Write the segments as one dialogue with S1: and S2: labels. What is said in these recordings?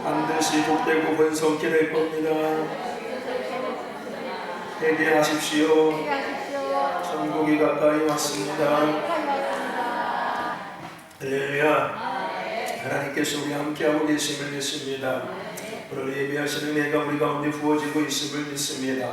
S1: 반드시 복되고 번성케 될 겁니다. 회개하십시오. 천국이 가까이 왔습니다. 할렐루야. 하나님께서 우리 함께하고 계심을 믿습니다. 오늘 예배하시는 은혜가 우리 가운데 부어지고 있음을 믿습니다.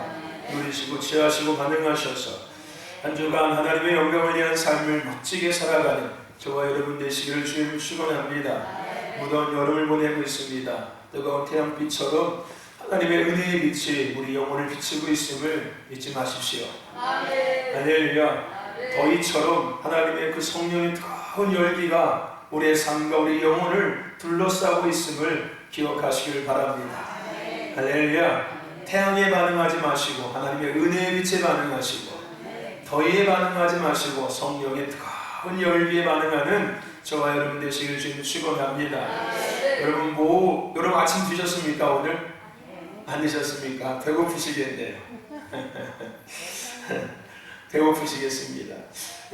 S1: 누리시고 취하시고 반응하셔서 한 주간 하나님의 영광을 위한 삶을 멋지게 살아가는 저와 여러분 되시기를 주님을 축원합니다. 무더운 여름을 보내고 있습니다. 뜨거운 태양빛처럼 하나님의 은혜의 빛이 우리 영혼을 비추고 있음을 잊지 마십시오. 할렐루야. 더위처럼 하나님의 그 성령의 뜨거운 열기가 우리의 삶과 우리 영혼을 둘러싸고 있음을 기억하시길 바랍니다. 할렐루야. 태양에 반응하지 마시고 하나님의 은혜의 빛에 반응하시고 더위에 반응하지 마시고 성령의 뜨거운 열기에 반응하는 저와 여러분 되시길 주님 축원합니다. 여러분 아침 드셨습니까? 오늘? 안 드셨습니까? 배고프시겠네요. 배고프시겠습니다.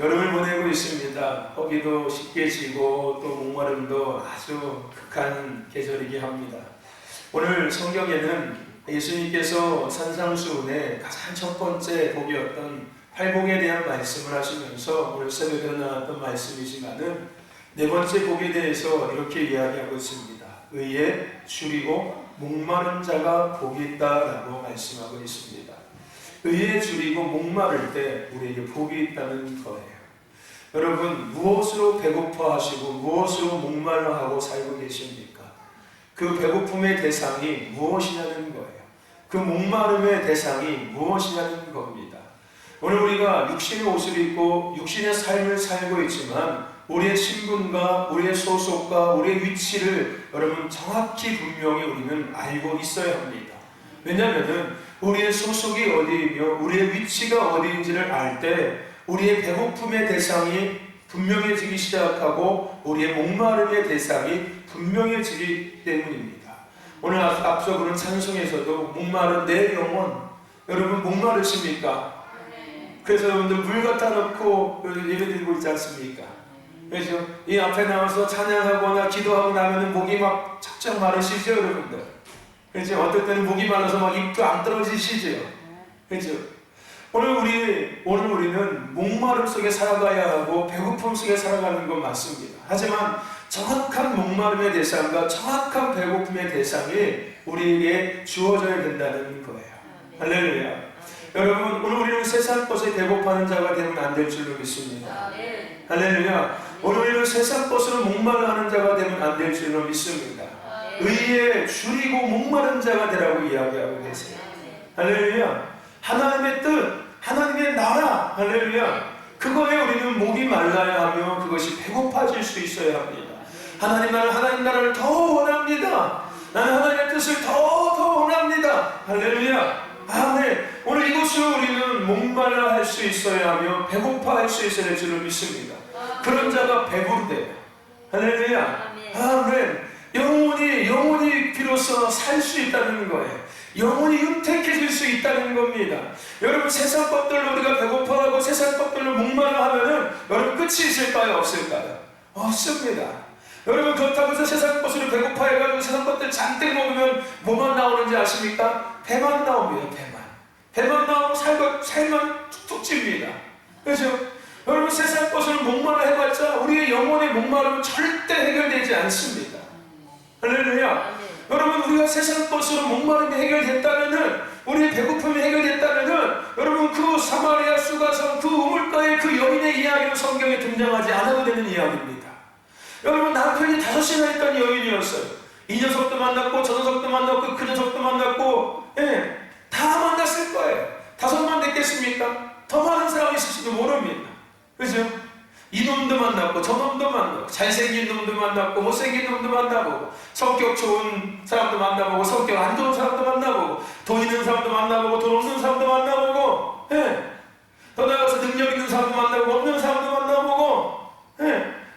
S1: 여름을 보내고 있습니다. 허기도 쉽게 지고 또 목마름도 아주 극한 계절이긴 합니다. 오늘 성경에는 예수님께서 산상수훈의 가장 첫 번째 복이었던 팔복에 대한 말씀을 하시면서 오늘 새벽에 나왔던 말씀이지만은 네 번째 복에 대해서 이렇게 이야기하고 있습니다. 의에 줄이고 목마른 자가 복이 있다라고 말씀하고 있습니다. 의에 줄이고 목마를 때 우리에게 복이 있다는 거예요. 여러분 무엇으로 배고파하시고 무엇으로 목말라하고 살고 계십니까? 그 배고픔의 대상이 무엇이냐는 거예요. 그 목마름의 대상이 무엇이냐는 겁니다. 오늘 우리가 육신의 옷을 입고 육신의 삶을 살고 있지만 우리의 신분과 우리의 소속과 우리의 위치를 여러분 정확히 분명히 우리는 알고 있어야 합니다. 왜냐하면 우리의 소속이 어디이며 우리의 위치가 어디인지를 알 때 우리의 배고픔의 대상이 분명해지기 시작하고 우리의 목마름의 대상이 분명해지기 때문입니다. 오늘 앞서 부른 찬송에서도 목마른 내 영혼, 여러분 목마르십니까? 그래서 여러분들 물 갖다 놓고 예배드리고 있지 않습니까? 그래서 이 앞에 나와서 찬양하거나 기도하고 나면 목이 막 착착 마르시죠, 여러분들? 그렇죠? 어떨 때는 목이 말라서 막 입도 안 떨어지시죠? 그렇죠? 오늘 우리는 목마름 속에 살아가야 하고 배고픔 속에 살아가는 건 맞습니다. 하지만 정확한 목마름의 대상과 정확한 배고픔의 대상이 우리에게 주어져야 된다는 거예요. 할렐루야. 여러분 오늘 우리는 세상 것에 배고파하는 자가 되면 안 될 줄로 믿습니다. 할렐루야. 오늘 우리는 세상 것으로 목말라하는 자가 되면 안 될 줄로 믿습니다. 의에 줄이고 목마른 자가 되라고 이야기하고 계세요. 할렐루야. 하나님의 뜻, 하나님의 나라, 할렐루야. 그거에 우리는 목이 말라야 하며 그것이 배고파질 수 있어야 합니다. 하나님 나라를 더 원합니다. 나는 하나님의 뜻을 더 원합니다. 할렐루야. 아멘. 오늘 이곳으로 우리는 목말라 할 수 있어야 하며 배고파 할 수 있어야 될 줄로 믿습니다. 그런 자가 배부르대요. 할렐루야. 아멘. 영혼이 비로소 살 수 있다는 거예요. 영혼이 윤택해질 수 있다는 겁니다. 여러분 세상 것들로 우리가 배고파하고 세상 것들로 목말라 하면은 여러분 끝이 있을까요? 없을까요? 없습니다. 여러분 그렇다고 해서 세상 것으로 배고파해가지고 세상 것들 잔뜩 먹으면 뭐만 나오는지 아십니까? 배만 나옵니다. 배만 나오고 살만 툭툭 찝니다. 그렇죠? 여러분 세상 것으로 목말라 해봤자 우리의 영혼의 목마름은 절대 해결되지 않습니다. 할렐루야. 여러분 우리가 세상 것으로 목마름이 해결됐다면은 우리의 배고픔이 해결됐다면은 여러분 그 사마리아 수가성 그 우물가의 그 여인의 이야기는 성경에 등장하지 않아도 되는 이야기입니다. 여러분 남편이 5이나 있던 여인이었어요. 이 녀석도 만났고 저 녀석도 만났고 그 녀석도 만났고 다 만났을 거예요. 5만 됐겠습니까? 더 많은 사람이 있을지도 모릅니다. 그죠? 이놈도 만났고 저놈도 만나고 잘생긴 놈도 만났고 못생긴 놈도 만나보고 성격 좋은 사람도 만나보고 성격 안 좋은 사람도 만나보고 돈 있는 사람도 만나보고 돈 없는 사람도 만나보고 더 나아가서 능력 있는 사람도 만나보고 없는 사람도 만나보고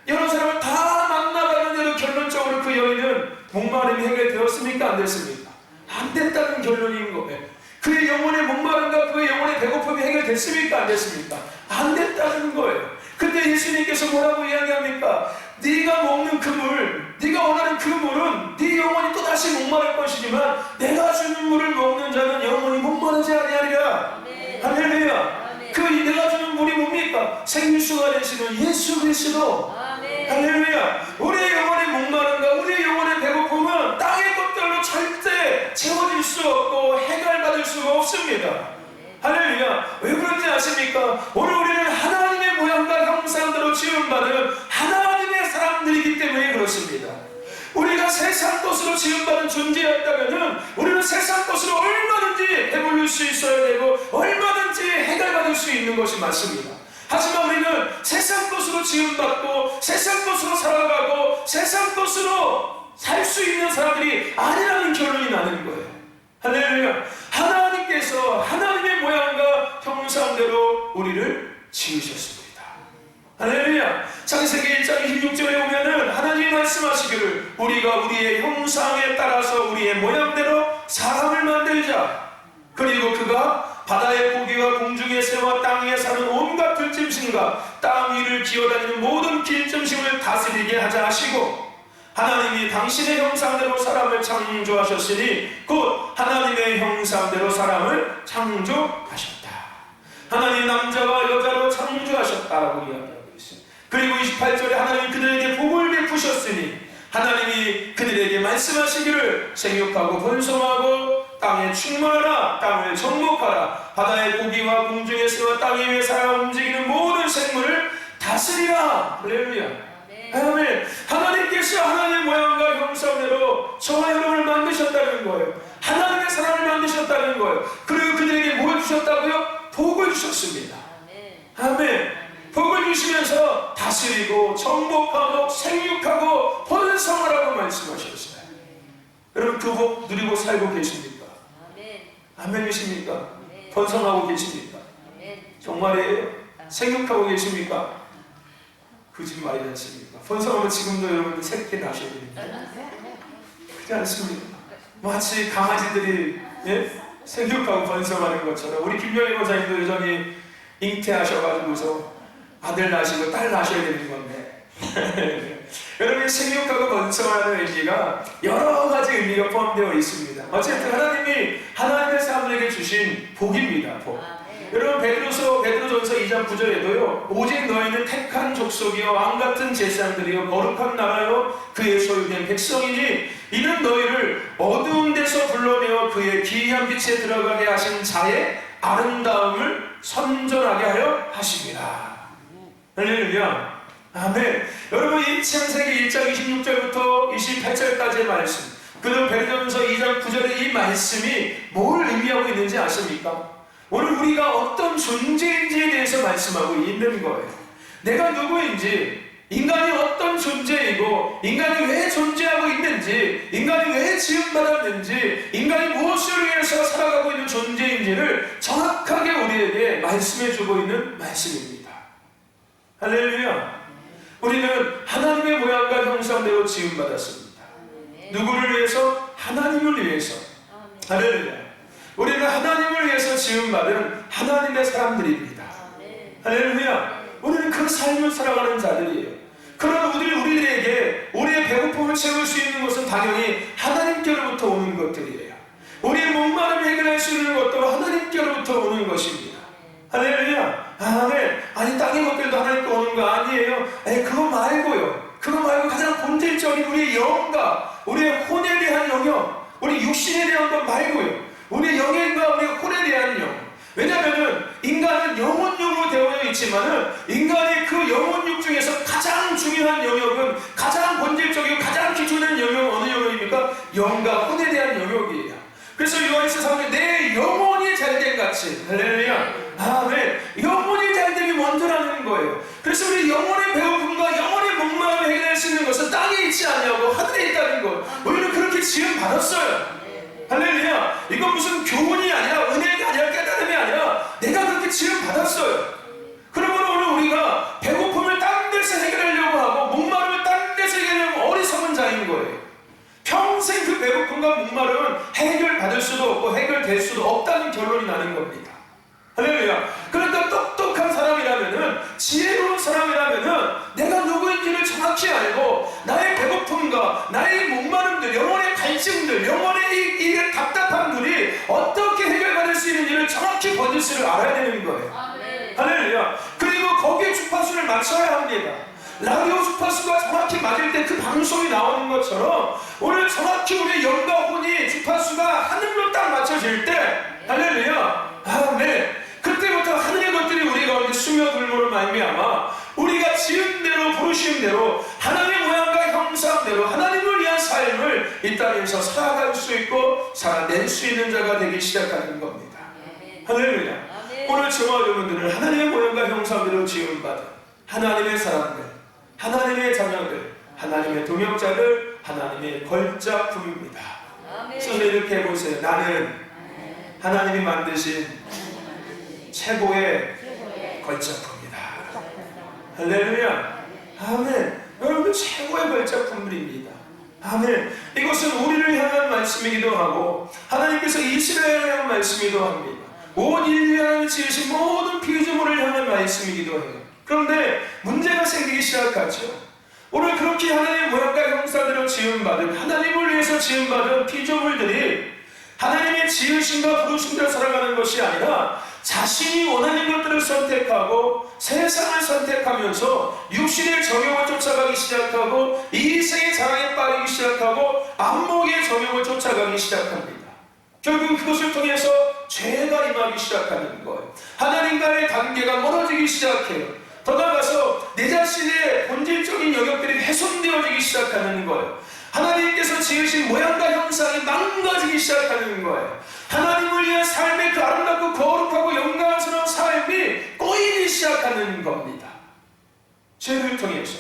S1: 여러 사람을 다 만나봤는데도 결론적으로 그 여인은 목마름이 해결되었습니까? 안 됐습니까? 안 됐다는 결론인 거예요. 그의 영혼의 목마름과 그의 영혼의 배고픔이 해결됐습니까? 안 됐습니까? 안 됐다는 거예요. 근데 예수님께서 뭐라고 이야기합니까? 네가 먹는 그 물, 네가 원하는 그 물은 네 영혼이 또다시 목마를 것이지만 내가 주는 물을 먹는 자는 영혼이 목마르지 아니하리라. 할렐루야. 그 내가 주는 물이 뭡니까? 생수가 되시는 예수 그리스도. 할렐루야. 우리의 영혼의 목마름과 우리의 영혼의 배고픔은 땅의 것들로 절대 채워질 수 없고 해결받을 수가 없습니다. 할렐루야. 왜 그런지 아십니까? 오늘 우리는 하나님의 모양과 형상대로 지음받은 하나님의 사람들이기 때문에 그렇습니다. 우리가 세상 것으로 지음받은 존재였다면 우리는 세상 것으로 얼마든지 배불릴 수 있어야 되고 얼마든지 해결받을 수 있는 것이 맞습니다. 하지만 우리는 세상 것으로 지음받고 세상 것으로 살아가고 세상 것으로 살 수 있는 사람들이 아니라는 결론이 나는 거예요. 할렐루야. 하나님께서 하나님의 모양과 형상대로 우리를 지으셨습니다. 할렐루야. 창세기 1장 26절에 보면은 하나님이 말씀하시기를 우리가 우리의 형상에 따라서 우리의 모양대로 사람을 만들자. 그리고 그가 바다의 고기와 공중의 새와 땅 위에 사는 온갖 들짐승과 땅 위를 기어다니는 모든 길짐승을 다스리게 하자 하시고 하나님이 당신의 형상대로 사람을 창조하셨으니 곧 하나님의 형상대로 사람을 창조하셨다. 하나님 남자와 여자로 창조하셨다라고 이야기하고 있어요. 그리고 28절에 하나님이 그들에게 복을 베푸셨으니 하나님이 그들에게 말씀하시기를 생육하고 번성하고 땅에 충만하라. 땅을 정복하라. 바다의 고기와 공중의 새와 땅 위에 살아 움직이는 모든 생물을 다스리라. 할렐루야. 아멘. 하나님께서 하나님의 모양과 형상대로 저와 여러분을 만드셨다는 거예요. 하나님의 사람을 만드셨다는 거예요. 그리고 그들에게 뭘 주셨다고요? 복을 주셨습니다. 아멘. 복을 주시면서 다스리고 정복하고 생육하고 번성하라고 말씀하셨어요. 여러분 그 복 누리고 살고 계십니까? 아멘이십니까? 번성하고 계십니까? 정말이에요? 생육하고 계십니까? 거짓말이지 않습니까? 번성하면 지금도 여러분들 새롭게 나셔야 됩니다. 그렇지 않습니까? 마치 강아지들이 생육하고 번성하는 것처럼 우리 김영희 권사님도 여전히 잉태하셔가지고서 아들 낳으시고 딸 낳으셔야 되는 건데 여러분이 생육하고 번성하는 의미가 여러 가지 의미가 포함되어 있습니다. 어쨌든 하나님이 하나님의 사람들에게 주신 복입니다. 복. 여러분 베드로전서 2장 9절에도요 오직 너희는 택한 족속이요 왕같은 제사장들이요 거룩한 나라요 그의 소유된 백성이니 이는 너희를 어두운 데서 불러내어 그의 기이한 빛에 들어가게 하신 자의 아름다움을 선전하게 하려 하십니다. 할렐루야. 아멘. 여러분 이 창세기 1장 26절부터 28절까지의 말씀 그리고 베드로전서 2장 9절의 이 말씀이 뭘 의미하고 있는지 아십니까? 오늘 우리가 어떤 존재인지에 대해서 말씀하고 있는 거예요. 내가 누구인지, 인간이 어떤 존재이고, 인간이 왜 존재하고 있는지, 인간이 왜 지음받았는지, 인간이 무엇을 위해서 살아가고 있는 존재인지를 정확하게 우리에게 말씀해주고 있는 말씀입니다. 할렐루야. 우리는 하나님의 모양과 형상대로 지음받았습니다. 누구를 위해서? 하나님을 위해서. 할렐루야. 우리는 하나님을 위해서 지음받은 하나님의 사람들입니다. 할렐루야. 우리는 그 삶을 살아가는 자들이에요. 그러나 우리들에게 우리의 배고픔을 채울 수 있는 것은 당연히 하나님께로부터 오는 것들이에요. 우리의 목마름을 해결할 수 있는 것도 하나님께로부터 오는 것입니다. 할렐루야. 아멘. 아니 땅의 것들도 하나님께 오는 거 아니에요. 그거 말고요. 그거 말고 가장 본질적인 우리의 영과 우리의 혼에 대한 영역, 우리 육신에 대한 것 말고요. 우리의 영혼과 우리의 혼에 대한 영. 왜냐하면 인간은 영혼육으로 되어 있지만은 인간의 그 영혼육 중에서 가장 중요한 영역은 가장 본질적이고 가장 기초된 영역은 어느 영역입니까? 영과 혼에 대한 영역이에요. 그래서 요한일서 3장에 내 영혼이 잘된 같이 할렐루야. 아멘. 영혼이 잘됨이 먼저라는 거예요. 그래서 우리 영혼의 배고픔과 영혼의 목마름을 해결할 수 있는 것은 땅에 있지 않냐고 하늘에 있다는 것. 우리는 그렇게 지음 받았어요. 할렐루야. 이건 무슨 교훈이 아니라 은혜가 아니라 깨달음이 아니라 내가 그렇게 지음 받았어요. 그러면 오늘 우리가 배고픔을 딴 데서 해결하려고 하고 목마름을 딴 데서 해결하려고 어리석은 자인 거예요. 평생 그 배고픔과 목마름은 해결받을 수도 없고 해결될 수도 없다는 결론이 나는 겁니다. 할렐루야. 그러니까 똑똑한 사람이라면은 지혜로운 사람이라면은 내가 누구인지를 정확히 알고 나의 배고픔과 나의 목마름들, 영혼의 갈증들, 영혼의 이 답답함들이 어떻게 해결받을 수 있는지를 정확히 버짓을 알아야 되는 거예요. 할렐루야. 그리고 거기에 주파수를 맞춰야 합니다. 라디오 주파수가 정확히 맞을 때 그 방송이 나오는 것처럼 오늘 정확히 우리의 영과 혼이 주파수가 하늘로 딱 맞춰질 때, 할렐루야, 아멘, 그때부터 하늘의 것들이 우리 가운데 스며들므로 말미암아 우리가 지은 대로 부르신 대로 하나님의 모양과 형상대로 하나님을 위한 삶을 이 땅에서 살아갈 수 있고 살아낼 수 있는 자가 되기 시작하는 겁니다. 할렐루야. 오늘 저와 여러분들은 하나님의 모양과 형상대로 지음받은 하나님의 사람들, 하나님의 자녀들, 하나님의 동역자들, 하나님의 걸작품입니다. 손을 이렇게 해보세요. 나는 하나님이 만드신 최고의 걸작품이다. 할렐루야. 아멘. 여러분들 최고의 걸작품들입니다. 아멘. 이것은 우리를 향한 말씀이기도 하고 하나님께서 이스라엘을 향한 말씀이기도 합니다. 온 인류를 향해 지으신 모든 피조물을 향한 말씀이기도 해요. 그런데 문제가 생기기 시작하죠. 오늘 그렇게 하나님의 모양과 형상대로 지음받은, 하나님을 위해서 지음받은 피조물들이 하나님의 지으심과 부르심대로 살아가는 것이 아니라 자신이 원하는 것들을 선택하고 세상을 선택하면서 육신의 정욕을 쫓아가기 시작하고 이생의 자랑에 빠지기 시작하고 안목의 정욕을 쫓아가기 시작합니다. 결국 그것을 통해서 죄가 임하기 시작하는 거예요. 하나님과의 관계가 멀어지기 시작해요. 더 나아가서 내 자신의 본질적인 영역들이 훼손되어지기 시작하는 거예요. 하나님께서 지으신 모양과 형상이 망가지기 시작하는 거예요. 하나님을 위한 삶의 그 아름답고 거룩하고 영광스러운 삶이 꼬이기 시작하는 겁니다. 죄를 통해서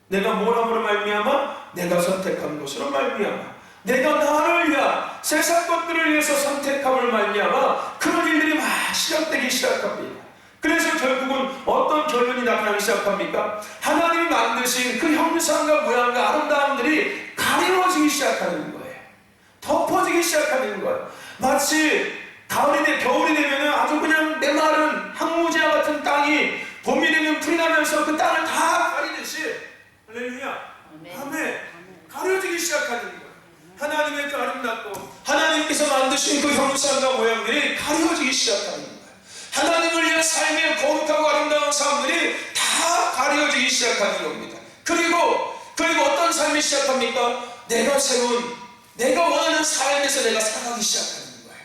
S1: 내가 뭐라므로 말미암아? 내가 선택한 것으로 말미암아, 내가 나를 위한 세상 것들을 위해서 선택함을 말미암아 그런 일들이 막 시작되기 시작합니다. 그래서 결국은 어떤 결론이 나타나기 시작합니까? 하나님이 만드신 그 형상과 모양과 아름다움들이 가려워지기 시작하는 거예요. 덮어지기 시작하는 거예요. 마치 겨울이 되면 아주 그냥 메마른 항무지와 같은 땅이 봄이 되면 풀이 나면서 그 땅을 다 가리듯이, 할렐루야, 아멘, 가려지기 시작하는 거예요. 하나님의 그 아름답고 하나님께서 만드신 그 형상과 모양들이 가려지기 시작하는 거예요. 하나님을 위한 삶의 거룩하고 아름다운 삶들이 다 가려지기 시작하는 겁니다. 그리고 어떤 삶이 시작합니까? 내가 세운, 내가 원하는 삶에서 내가 살아가기 시작하는 거예요.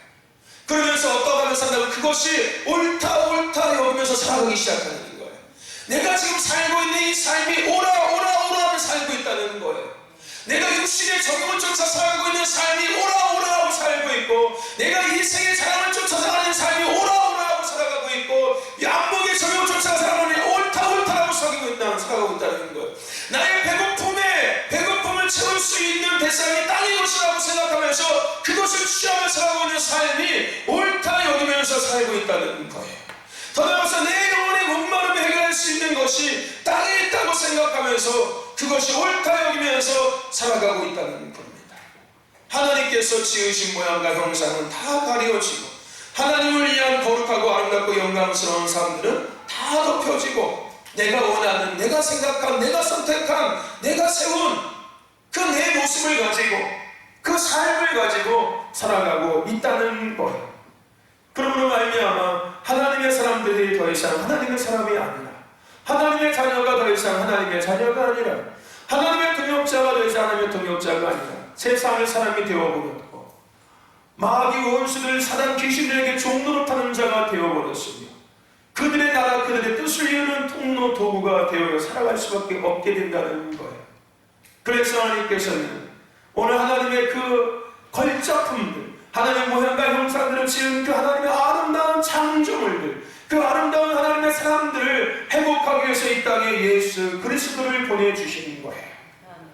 S1: 그러면서 어떤 삶을 산다고 그것이 옳다 여기면서 살아가기 시작하는 거예요. 내가 지금 살고 있는 이 삶이 오라 하며 살고 있다는 거예요. 내가 육신의 정욕을 쫓아 살고 있는 삶이 오라 하고 살고 있고, 내가 이 생의 자랑을 쫓아 살아가는 삶이 오라 하고 살아가고 있고, 이 안목의 정욕을 쫓아 살아가는 옳다라고 살아가고 있다는 거예요. 나의 배고픔을 채울 수 있는 대상이 땅인 것이라고 생각하면서 그것을 취하며 살아가고 있는 삶이 옳다 여기면서 살고 있다는 거예요. 더 나아가서 내 영혼의 목마름을 해결할 수 있는 것이 땅에 있다고 생각하면서 그것이 옳다 여기면서 살아가고 있다는 겁니다. 하나님께서 지으신 모양과 형상은 다 가려지고 하나님을 위한 거룩하고 아름답고 영광스러운 삶들은 다 덮여지고 내가 원하는, 내가 생각한, 내가 선택한, 내가 세운 그 내 모습을 가지고 그 삶을 가지고 살아가고 있다는 거예요. 그러므로 말미암아 하나님의 사람들이 더 이상 하나님의 사람이 아니라, 하나님의 자녀가 더 이상 하나님의 자녀가 아니라, 하나님의 동역자가 더 이상 하나님의 동역자가 아니라 세상의 사람이 되어버렸고 마귀 원수들 사단 귀신들에게 종노릇하는 자가 되어버렸으며 그들의 나라 그들의 뜻을 이루는 통로 도구가 되어 살아갈 수밖에 없게 된다는 거예요. 그래서 하나님께서는 오늘 하나님의 그 걸작품들, 하나님의 모양과 형상들을 지은 그 하나님의 아름다운 창조물들, 그 아름다운 하나님의 사람들을 회복하기 위해서 이 땅에 예수 그리스도를 보내주시는 거예요.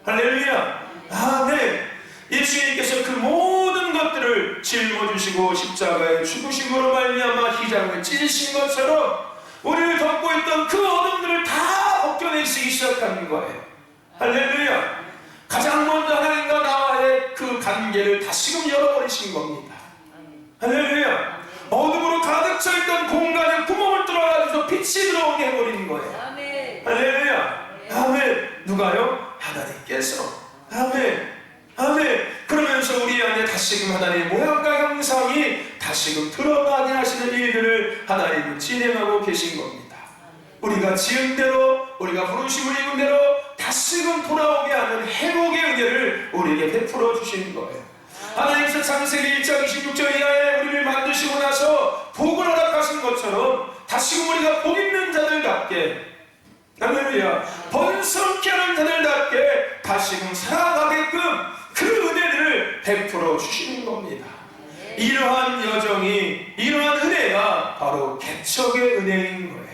S1: 할렐루야, 아멘. 예수님께서 그 모든 것들을 짊어지시고 십자가에 죽으심으로 말미암아 휘장을 찢으신 것처럼 우리를 덮고 있던 그 어둠들을 다 벗겨내시기 시작하는 거예요. 할렐루야. 가장 먼저 하나님과 나와의 그 관계를 다시금 열어버리신 겁니다. 할렐루야. 어둠으로 가득 차있던 공간에 구멍을 뚫어가지고 빛이 들어오게 해버리는 거예요.
S2: 아멘.
S1: 할렐루야. 아멘. 누가요? 하나님께서. 아멘. 아멘. 그러면서 우리 안에 다시금 하나님의 모양과 형상이 다시금 드러나게 하시는 일들을 하나님은 진행하고 계신 겁니다. 우리가 지은 대로, 우리가 부르심을 입은 대로 다시금 돌아오게 하는 회복의 은혜를 우리에게 베풀어 주시는 거예요. 하나님께서 창세기 1장 26절 이하에 우리를 만드시고 나서 복을 허락하신 것처럼 다시금 우리가 복 있는 자들답게, 할렐루야, 번성케 하는 자들답게 다시금 살아가게끔 그 은혜를 베풀어 주시는 겁니다. 이러한 여정이, 이러한 은혜가 바로 개척의 은혜인 거예요.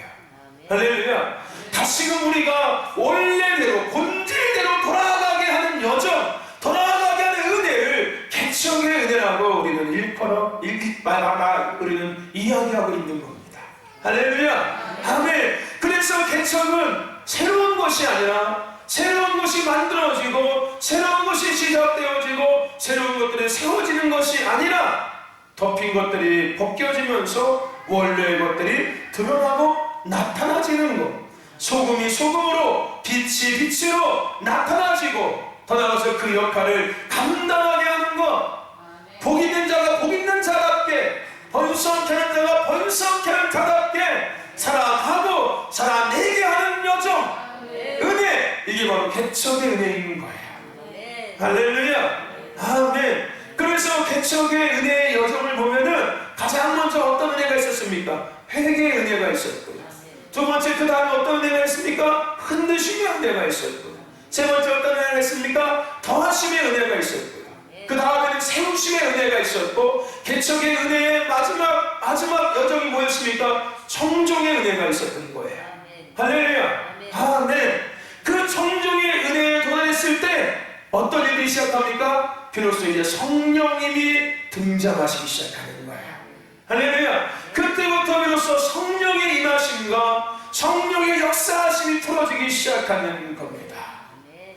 S1: 할렐루야. 다시금 우리가 원래대로, 본질대로 돌아가게 하는 여정, 돌아가게 하는 은혜를 개척의 은혜라고 우리는 우리는 이야기하고 있는 겁니다. 할렐루야. 아멘. 그래서 개척은 새로운 것이 아니라 새로운 것이 만들어지고 새로운 것이 시작되어지고 새로운 것들이 세워지는 것이 아니라 덮인 것들이 벗겨지면서 원래의 것들이 드러나고 나타나지는 것. 소금이 소금으로, 빛이 빛으로 나타나지고 더 나아가서 그 역할을 감당하게 하는 것. 복 있는 자가 복 있는 자답게, 번성케 하는 자가 번성케 하는 자답게 살아가고 살아내게 하는 여정, 은혜, 이게 바로 개척의 은혜인 거예요. 할렐루야. 아멘. 그래서 개척의 은혜의 여정을 보면은 가장 먼저 어떤 은혜가 있었습니까? 회개의 은혜가 있었고요. 두 번째, 그 다음에 어떤 은혜가 있습니까? 흔드심의 은혜가 있었고요. 세 번째 어떤 은혜가 있습니까? 더하심의 은혜가 있었고요. 그 다음에는 세우심의 은혜가 있었고, 개척의 은혜의 마지막 여정이 뭐였습니까? 청종의 은혜가 있었던 거예요. 할렐루야. 아멘. 그 청종의 은혜에 도달했을 때 어떤 일이 시작합니까? 비로소 이제 성령님이 등장하시기 시작하는 거예요. 할렐루야. 그때부터 비로소 성령의 임하심과 성령의 역사하심이 풀어지기 시작하는 겁니다.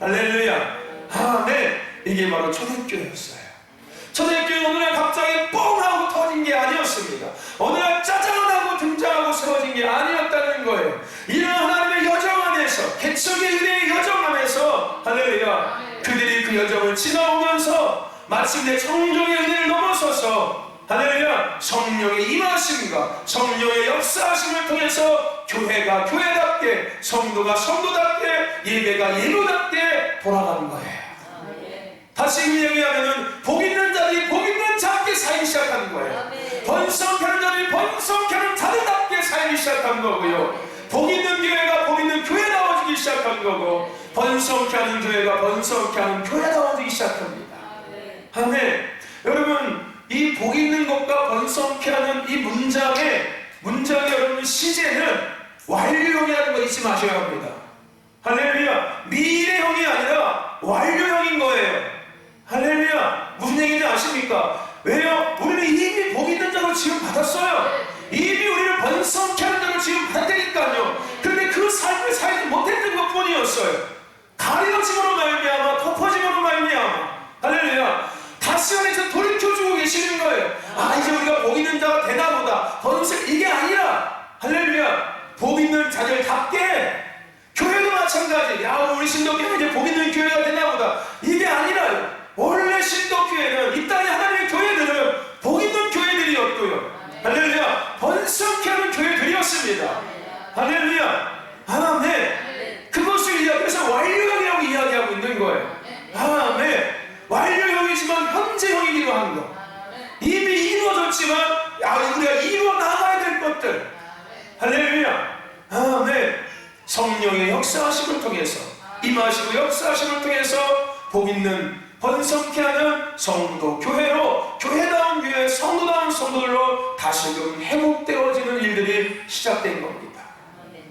S1: 할렐루야. 아멘. 이게 바로 초대교회였어요. 초대교회는 어느 날 갑자기 뽕 하고 터진 게 아니었습니다. 어느 날 짜잔 하고 등장하고 세워진 게 아니었다는 거예요. 이런 하나님의 여정 안에서, 개척의 은혜의 여정 안에서, 할렐루야, 그들이 그 여정을 지나오면서 마침내 청종의 은혜를 넘어서서, 할렐루야, 성령의 임하심과 성령의 역사하심을 통해서 교회가 교회답게, 성도가 성도답게, 예배가 예배답게 돌아가는 거예요. 다시 얘기하면은 복 있는 자들이 복 있는 자답게 살기 시작하는 거예요. 번성케 하는 자들이 번성케 하는 자들답게 살기 시작한 거고요. 복 있는 교회가 복 있는 교회다워지기 시작한 거고, 번성케 하는 교회가 번성케 하는 교회다워지기 시작합니다. 아멘. 여러분, 이 복 있는 것과 번성케 하는 이 문장의 여러분 시제는 완료형이라는 거 잊지 마셔야 합니다. 할렐루야. 미래형이 아니라 완료형인 거예요. 할렐루야. 무슨 얘기인지 아십니까? 왜요? 우리는 이미 복 있는 자로 지금 받았어요. 이미 우리를 번성케 하는 자로 지금 받았다니까요. 그런데 그 삶을 살지 못했던 것 뿐이었어요. 가려짐으로 말미암아, 덮어짐으로 말미암아, 할렐루야, 다시 안에서 돌이켜주고 계시는 거예요. 아, 이제 우리가 복 있는 자가 되나보다, 번성, 이게 아니라, 할렐루야, 복 있는 자들답게 교회도 마찬가지. 야, 우리 신도교회 이제 복 있는 교회가 되나보다, 이게 아니라요. 원래 신도교회는, 이 땅의 하나님의 교회들은 복 있는 교회들이었고요. 할렐루야, 번성케 하는 교회들이었습니다. 할렐루야. 아멘. 그것을 그래서 완료형이라고 이야기하고 있는 거예요. 아멘. 완료형이지만 현재형이기도 한 거. 이미 이루어졌지만 우리가 이루어 나가야 될 것들. 할렐루야. 아멘. 성령의 역사하심을 통해서, 임하시고 역사하심을 통해서 복 있는 번성케 하는 성도 교회로, 교회다운 교회, 성도다운 성도들로 다시금 회복되어지는 일들이 시작된 겁니다.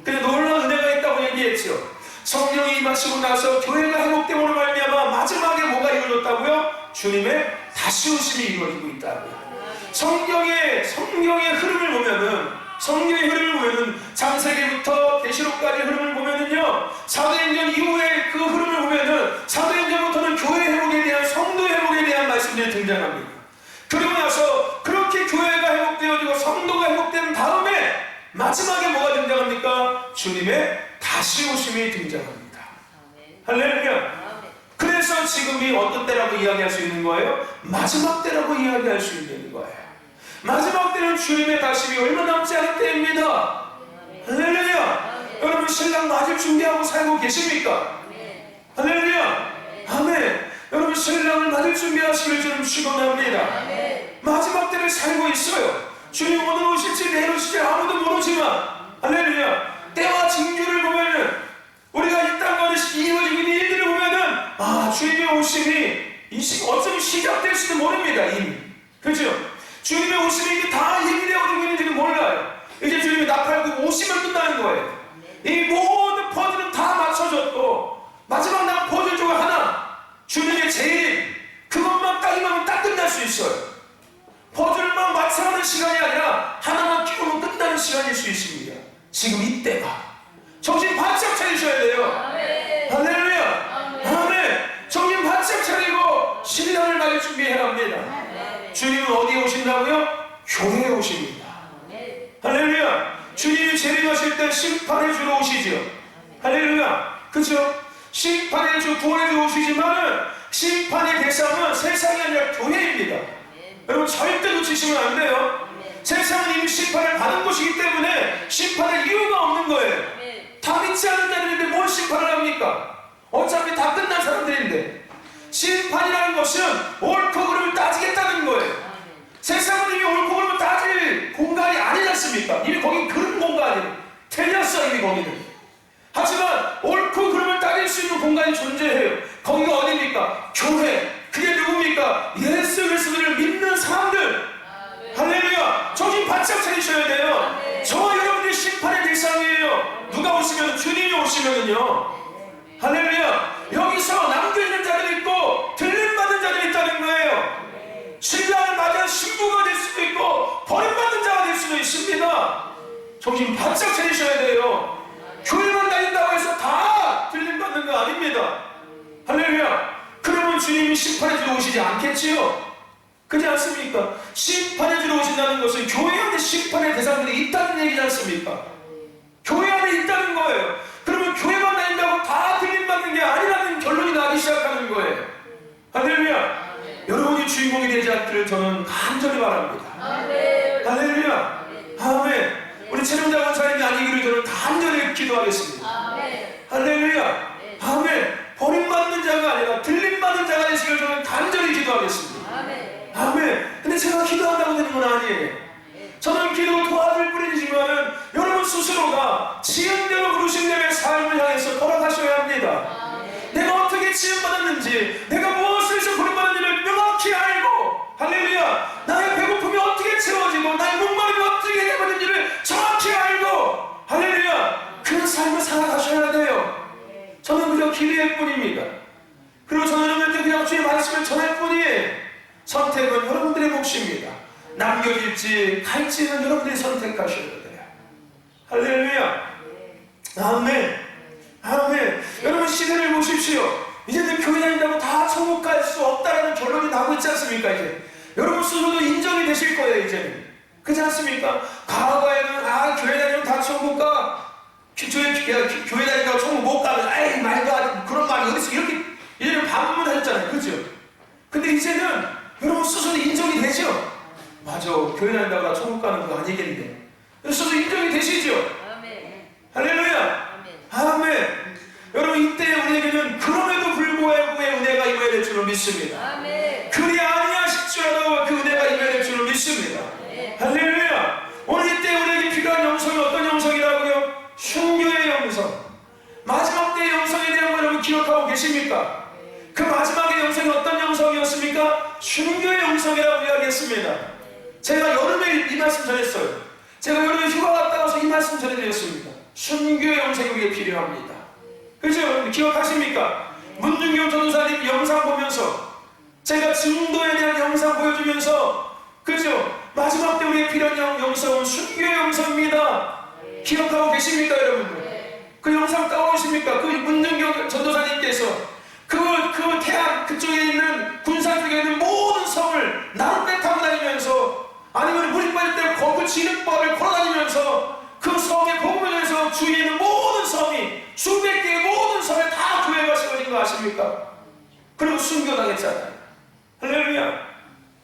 S1: 근데 놀라운 은혜가 있다고 얘기했죠. 성령이 임하시고 나서 교회가 회복됨으로 말미암아 마지막에 뭐가 이루어졌다고요? 주님의 다시 오심이 이루어지고 있다고요. 성경의 흐름을 보면은, 성경의 흐름을 보면은, 창세기부터 계시록까지 흐름을 보면은요, 사도행전 이후에 그 흐름을 보면은 사도행전부터는 교회 회복에 대한, 성도 회복에 대한 말씀들이 등장합니다. 그리고 나서 그렇게 교회가 회복되어지고 성도가 회복되어지고 마지막에 뭐가 등장합니까? 주님의 다시 오심이 등장합니다. 할렐루야. 그래서 지금이 어떤 때라고 이야기할 수 있는 거예요? 마지막 때라고 이야기할 수 있는 거예요. 마지막 때는 주님의 다심이 얼마 남지 않은 때입니다. 할렐루야. 여러분 신랑 맞을 준비하고 살고 계십니까? 할렐루야. 아멘. 여러분 신랑을 맞을 준비하시길 저는 축원합니다. 마지막 때를 살고 있어요. 주님 오늘 오실지 내일 오실지 아무도 모르지만 할렐루야. 때와 징조를 보면은 우리가 이 땅 가운데 이루어지는 일들을 보면은 주님의 오심이 어쩌면 시작될 수도 모릅니다. 이미 그렇죠? 주님의 오심이 이게 다 얘기되어지고 있는지는 몰라요. 이제 주님이 나팔고 오시면 끝나는 거예요. 이 모든 퍼즐은 다 맞춰졌고 마지막 남은 퍼즐 중 하나 주님의 재림 그것만 따기만 딱 끝날 수 있어요. 퍼즐만 맞춰가는 시간이 아니라 하나만 끼우면 끝나는 시간일 수 있습니다. 지금 이때가 정신 바짝 차리셔야 돼요. 할렐루야. 아멘. 정신 바짝 차리고 신랑을 맞을 준비해야 합니다. 주님은 어디에 오신다고요? 교회에 오십니다. 할렐루야. 주님이 재림하실 때 심판해 주러 오시죠. 할렐루야. 그렇죠? 심판해 주 구원해 주러 오시지만은 심판의 대상은 세상이 아니라 교회입니다. 여러분 절대 놓치시면 안 돼요. 세상은 이미 심판을 받은 곳이기 때문에 심판할 이유가 없는 거예요. 다 믿지 않는 자들인데 뭘 심판을 합니까? 어차피 다 끝난 사람들인데. 심판이라는 것은 옳고 그름을 따지겠다는 거예요. 세상은 이미 옳고 그름을 따질 공간이 아니지 않습니까? 이미 거긴 그런 공간이에요. 틀렸어 이미 거기는. 하지만 옳고 그름을 따질 수 있는 공간이 존재해요. 거기가 어디입니까? 교회. 그게 누굽니까? 예수 그리스도를 믿는 사람들. 할렐루야. 정신 바짝 차리셔야 돼요. 저와 여러분들이 심판의 대상이에요. 누가 오시면 주님이 오시면은요. 할렐루야. 여기서 남겨있는 자들이 있고 들림받는 자들이 있다는 거예요. 신랑을 맞아 신부가 될 수도 있고 버림받는 자가 될 수도 있습니다. 정신 바짝 차리셔야 돼요. 교회만 다닌다고 해서 다 들림받는 거 아닙니다. 할렐루야. 그러면 주님이 심판해 주러 오시지 않겠지요? 그렇지 않습니까? 심판해 주러 오신다는 것은 교회 안에 심판의 대상들이 있다는 얘기지 않습니까? 교회 안에 있다는 거예요. 그러면 교회만 다닌다고 다 들림받는 게 아니라는 결론이 나기 시작하는 거예요. 할렐루야. 여러분이 주인공이 되지 않기를 저는 간절히 바랍니다. 할렐루야. 아멘. 우리 최종자 권사님이 아니기를 저는 간절히 기도하겠습니다. 할렐루야. 아멘. 버림받는 자가 아니라 들림받는 자가 되시길 저는 간절히 기도하겠습니다. 아멘. 근데 제가 기도한다고 되는 건 아니에요. 저는 기도를 도와줄 뿐이지만은 여러분 스스로가 지은대로 부르심대로의 삶을 향해서 돌아가셔야 합니다. 내가 어떻게 지음받았는지, 내가 무엇을 해서 부름받았는지를 명확히 알고, 할렐루야. 나의 배고픔이 어떻게 채워지고 나의 목마름이 어떻게 해결되는지를 정확히 알고, 할렐루야. 그런 삶을 살아가셔야 돼요. 저는 그저 기도할 뿐입니다. 그리고 저는 여러분한테 그냥 주의 말씀을 전할 뿐이에요. 선택은 여러분들의 몫입니다. 남겨질지 갈지는 여러분들이 선택하셔야 돼요. 할렐루야. 아멘. 아멘. 여러분 시대를 보십시오. 이제는 교회 다닌다고 다 천국 갈 수 없다라는 결론이 나고 있지 않습니까? 이제 여러분 스스로도 인정이 되실 거예요. 이제는 그렇지 않습니까? 과거에는 교회 다니면 다 천국 가. 교회 다니다가 천국 못 가면 에이 말도 안 돼. 그런 말이 어디서 이렇게 이제는 반문하셨잖아요. 그죠? 근데 이제는 여러분 스스로 인정이 되죠? 맞아. 교회 다닌다고 나 천국 가는 거 아니겠는데. 스스로 인정이 되시죠? 아멘. 할렐루야. 아멘. 아멘. 여러분 이때 우리에게는 그럼에도 불구하고 그의 은혜가 임해야 될 줄을 믿습니다. 아멘. 그리 아니하실지라도 그 은혜가 임해야 될 줄을 믿습니다. 아멘. 할렐루야. 오늘 이때 우리에게 필요한 영성이 어떤 영성이라고요? 순교의 영성. 마지막 때의 영성에 대한 걸 여러분 기억하고 계십니까? 그 마지막의 영성이 어떤 영성이었습니까? 순교의 영성이라고 이야기했습니다. 제가 여름에 이 말씀 전했어요. 제가 여름에 휴가 갔다 와서 이 말씀 전해드렸습니다. 순교의 영성이 우리에게 필요합니다. 그죠? 기억하십니까? 문중경 전도사님 영상 보면서 제가 증도에 대한 영상 보여주면서 그죠? 마지막 때 우리에게 필요한 영성은 순교의 영성입니다. 기억하고 계십니까 여러분들? 그 영상 따오십니까? 그 문중경 전도사님께서 그 태안 그쪽에 있는 군산 쪽에 있는 모든 성을 나룻배 타고 다니면서 아니면 물이 빠질 때 그 진흙벌을 걸어다니면서 그 않습니까? 그리고 순교당했잖아요. 할렐루야.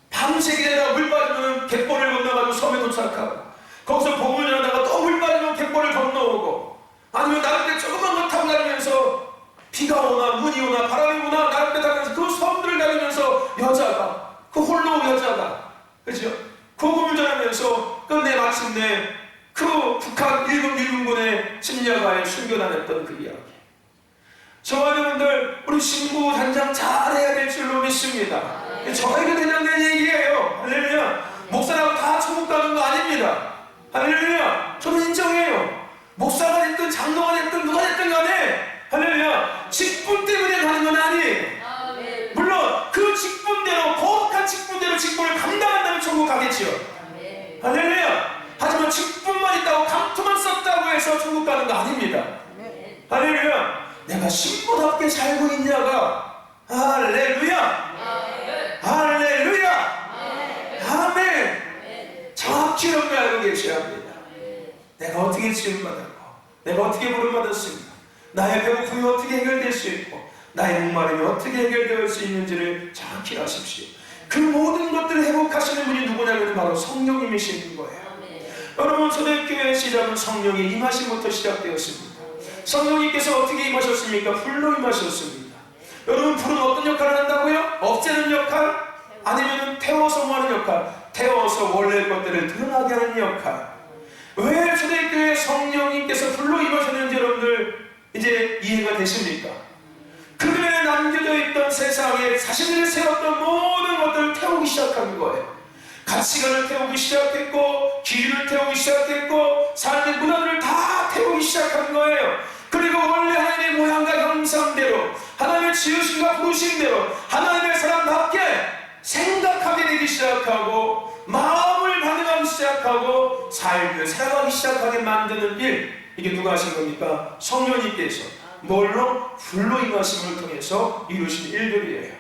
S1: 밤새기에다가 물 빠지면 갯벌을 건너가지고 섬에 도착하고, 거기서 복음을 전하다가 또 물 빠지면 갯벌을 건너오고, 아니면 나름대로 조그만 거 타고 다니면서 비가 오나 눈이 오나 바람이 오나 나름대로 다니면서 그 섬들을 다니면서 여자가, 그 홀로 여자가, 그죠? 복음을 전하면서 끝내 마침내 그 북한 일본군의 침략하에 순교당했던 그 이야기. 저와 여러분들, 우리 신부 단장 잘해야 될 줄로 믿습니다. 저에게 대장된 얘기예요. 할렐루야. 목사라고 다 천국 가는 거 아닙니다. 할렐루야. 저는 인정해요. 목사가 됐든 장로가 됐든 누가 됐든 간에, 할렐루야, 직분 때문에 가는 건 아니에요. 물론 그 직분대로, 거룩한 직분대로 직분을 감당한다면 천국 가겠지요. 할렐루야. 하지만 직분만 있다고 감투만 썼다고 해서 천국 가는 거 아닙니다. 할렐루야. 내가 신부답게 살고 있냐가, 할렐루야, 할렐루야, 아멘. 정확히 여러분이 알고 계셔야 합니다. 내가 어떻게 지음받았고, 내가 어떻게 부름받았습니까? 나의 배고픔이 어떻게 해결될 수 있고, 나의 목마름이 어떻게 해결될 수 있는지를 정확히 아십시오. 그 모든 것들을 회복하시는 분이 누구냐면 바로 성령님이시는 거예요. 여러분, 초대교회의 시작은 성령의 임하심부터 시작되었습니다. 성령님께서 어떻게 임하셨습니까? 불로 임하셨습니다. 여러분, 불은 어떤 역할을 한다고요? 없애는 역할? 아니면 태워서 뭐하는 역할? 태워서 원래 것들을 드러나게 하는 역할. 왜 초대교회 성령님께서 불로 임하셨는지 여러분들 이제 이해가 되십니까? 그들에 남겨져 있던 세상에 자신들이 세웠던 모든 것들을 태우기 시작한 거예요. 가치관을 태우기 시작했고, 기준을 태우기 시작했고, 삶의 문화들을 다 태우기 시작한 거예요. 그리고 원래 하나님의 모양과 형상대로, 하나님의 지으심과 부르심대로 하나님의 사람답게 생각하게 되기 시작하고, 마음을 반응하기 시작하고, 삶을 살아가기 시작하게 만드는 일, 이게 누가 하신 겁니까? 성령님께서 뭘로? 불로 임하심을 통해서 이루신 일들이에요.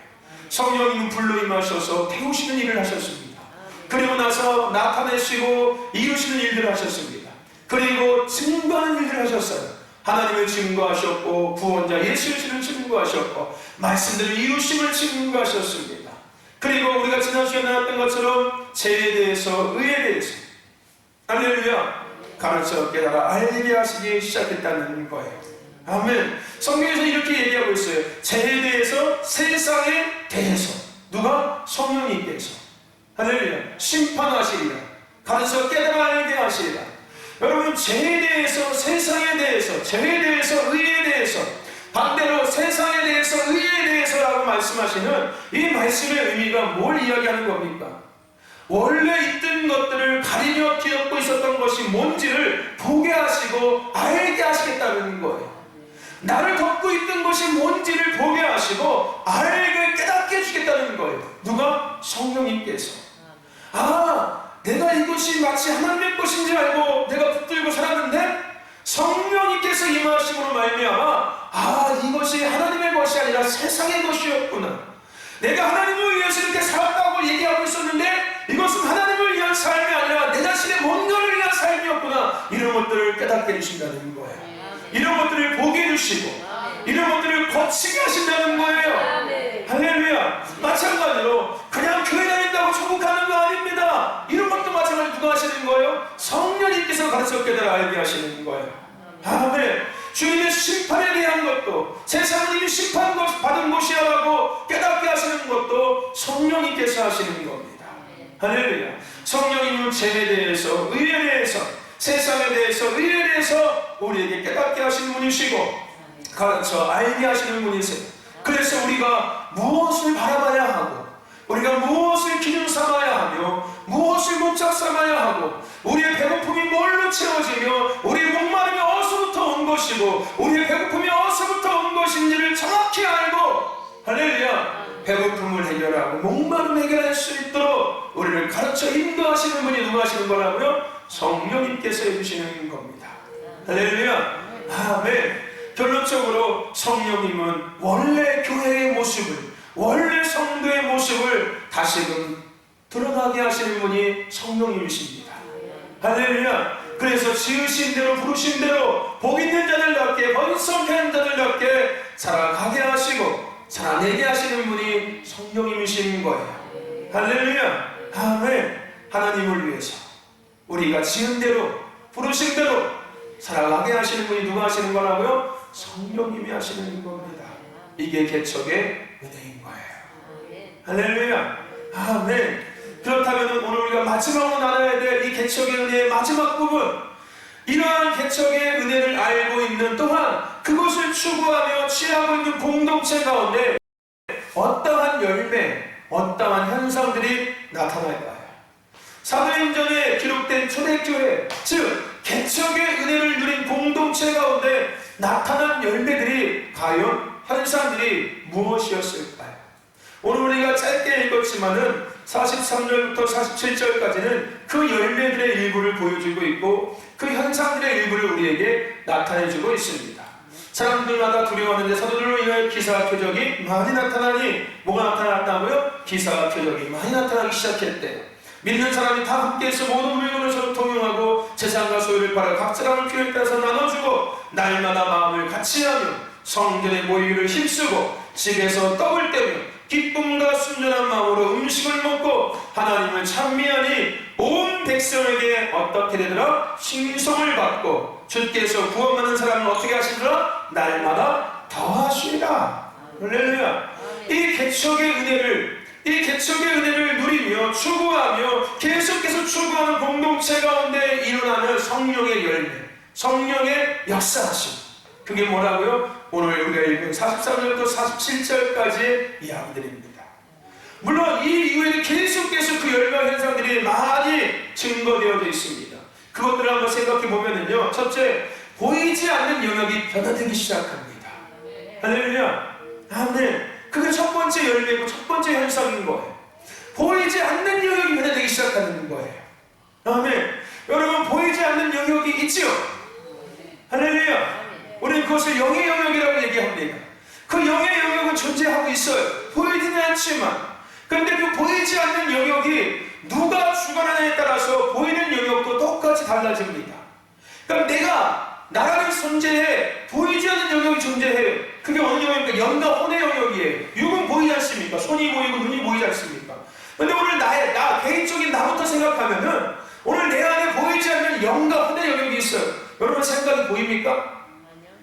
S1: 성령님은 불로 임하셔서 태우시는 일을 하셨습니다. 그리고 나서 나타내시고 이루시는 일들을 하셨습니다. 그리고 증거하는 일들을 하셨어요. 하나님을 증거하셨고, 구원자 예수를 증거하셨고, 말씀대로 이루심을 증거하셨습니다. 그리고 우리가 지난 시간에 나눴던 것처럼 죄에 대해서, 의에 대해서, 할렐루야, 가르쳐 깨달아 알게 하시기 시작했다는 거예요. 아멘. 성경에서 이렇게 얘기하고 있어요. 죄에 대해서, 세상에 대해서. 누가? 성령님께서, 할렐루야, 심판하시리라, 가르쳐 깨달아 알게 하시리라. 여러분, 죄에 대해서, 세상에 대해서, 죄에 대해서, 의에 대해서, 반대로 세상에 대해서, 의에 대해서라고 말씀하시는 이 말씀의 의미가 뭘 이야기하는 겁니까? 원래 있던 것들을 가리며 뒤덮고 있었던 것이 뭔지를 보게 하시고 알게 하시겠다는 거예요. 나를 덮고 있던 것이 뭔지를 보게 하시고 알게 깨닫게 해주겠다는 거예요. 누가? 성령님께서. 아, 내가 이것이 마치 하나님의 것인지 알고 내가 붙들고 살았는데 성령님께서 임하심으로 말미암아, 아, 이것이 하나님의 것이 아니라 세상의 것이었구나. 내가 하나님을 위해서 이렇게 살았다고 얘기하고 있었는데 이것은 하나님을 위한 삶이 아니라 내 자신의 뭔가를 위한 삶이었구나. 이런 것들을 깨닫게 해주신다는 거예요. 이런 것들을 보게 해주시고 이런 것들을 거치게 하신다는 거예요. 할렐루야. 마찬가지로 그냥 교회 다닌다고 천국 가는 거 아닙니다. 이런 것도 마찬가지로 누가 하시는 거예요? 성령님께서 가르쳐 깨달아 알게 하시는 거예요. 아멘. 주님의 심판에 대한 것도, 세상은 이미 심판받은 곳이야라고 깨닫게 하시는 것도 성령님께서 하시는 겁니다. 할렐루야. 성령님은 죄에 대해서, 의에 대해서, 세상에 대해서, 의에 대해서 우리에게 깨닫게 하시는 분이시고 가르쳐 알게 하시는 분이세요. 그래서 우리가 무엇을 바라봐야 하고, 우리가 무엇을 기준 삼아야 하며, 무엇을 목적 삼아야 하고, 우리의 배고픔이 뭘로 채워지며, 우리의 목마름이 어디서부터 온 것이고, 우리의 배고픔이 어디서부터 온 것인지를 정확히 알고, 할렐루야, 배고픔을 해결하고 목마름을 해결할 수 있도록 우리를 가르쳐 인도하시는 분이 누가 하시는 거라고요? 성령님께서 해주시는 겁니다. 할렐루야. 아멘. 결론적으로 성령님은 원래 교회의 모습을, 원래 성도의 모습을 다시금 드러나게 하시는 분이 성령님이십니다. 할렐루야. 그래서 지으신 대로, 부르신 대로 복 있는 자들답게, 번성한 자들답게 살아가게 하시고, 살아내게 하시는 분이 성령님이신 거예요. 할렐루야. 아멘. 하나님을 위해서 우리가 지은 대로 부르신 대로 살아가게 하시는 분이 누가 하시는 거라고요? 성령님이 하시는 겁니다. 이게 개척의 은혜인 거예요. 할렐루야. 아멘. 그렇다면 오늘 우리가 마지막으로 나눠야 될 이 개척의 은혜의 마지막 부분, 이러한 개척의 은혜를 알고 있는 또한 그것을 추구하며 취하고 있는 공동체 가운데 어떠한 열매, 어떠한 현상들이 나타날까요? 사도행전에 기록된 초대교회, 즉 개척의 은혜를 누린 공동체 가운데 나타난 열매들이 과연 현상들이 무엇이었을까요? 오늘 우리가 짧게 읽었지만은 43절부터 47절까지는 그 열매들의 일부를 보여주고 있고 그 현상들의 일부를 우리에게 나타내주고 있습니다. 사람들마다 두려워하는데 사도들로 인하여 기사와 표적이 많이 나타나니, 뭐가 나타났다고요? 기사와 표적이 많이 나타나기 시작했대요. 믿는 사람이 다 함께해서 모든 물건을 서로 통용하고 재산과 소유를 팔아 각 사람을 필요에 따라서 나눠주고 날마다 마음을 같이하며 성전에 모이기를 힘쓰고 집에서 떡을 떼며 기쁨과 순전한 마음으로 음식을 먹고 하나님을 찬미하니 온 백성에게 어떻게 되더라? 칭송을 받고 주께서 구원받는 사람을 어떻게 하시더라? 날마다 더하시리라. 할렐루야. 이 개척의 은혜를 누리며 추구하며 계속해서 추구하는 공동체 가운데 일어나는 성령의 열매, 성령의 역사하심, 그게 뭐라고요? 오늘 우리가 읽은 43절부터 47절까지의 이야기들입니다. 물론 이 이후에 계속해서 그 열매 현상들이 많이 증거되어져 있습니다. 그것들을 한번 생각해 보면요, 첫째, 보이지 않는 영역이 변화되기 시작합니다. 할렐루야. 아멘. 그게 첫 번째 열매고 첫 번째 현상인 거예요. 보이지 않는 영역이 변화되기 시작하는 거예요. 아멘. 여러분, 보이지 않는 영역이 있지요? 할렐루야. 우리는 그것을 영의 영역이라고 얘기합니다. 그 영의 영역은 존재하고 있어요. 보이지는 않지만. 그런데 그 보이지 않는 영역이 누가 주관하느냐에 따라서 보이는 영역도 똑같이 달라집니다. 그러니까 내가 나라는 존재해, 보이지 않는 영역이 존재해요. 그게 어느 영역입니까? 영과 혼의 영역이에요. 육은 보이지 않습니까? 손이 보이고 눈이 보이지 않습니까? 그런데 오늘 나 개인적인 나부터 생각하면은 오늘 내 안에 보이지 않는 영과 혼의 영역이 있어요. 여러분 생각이 보입니까?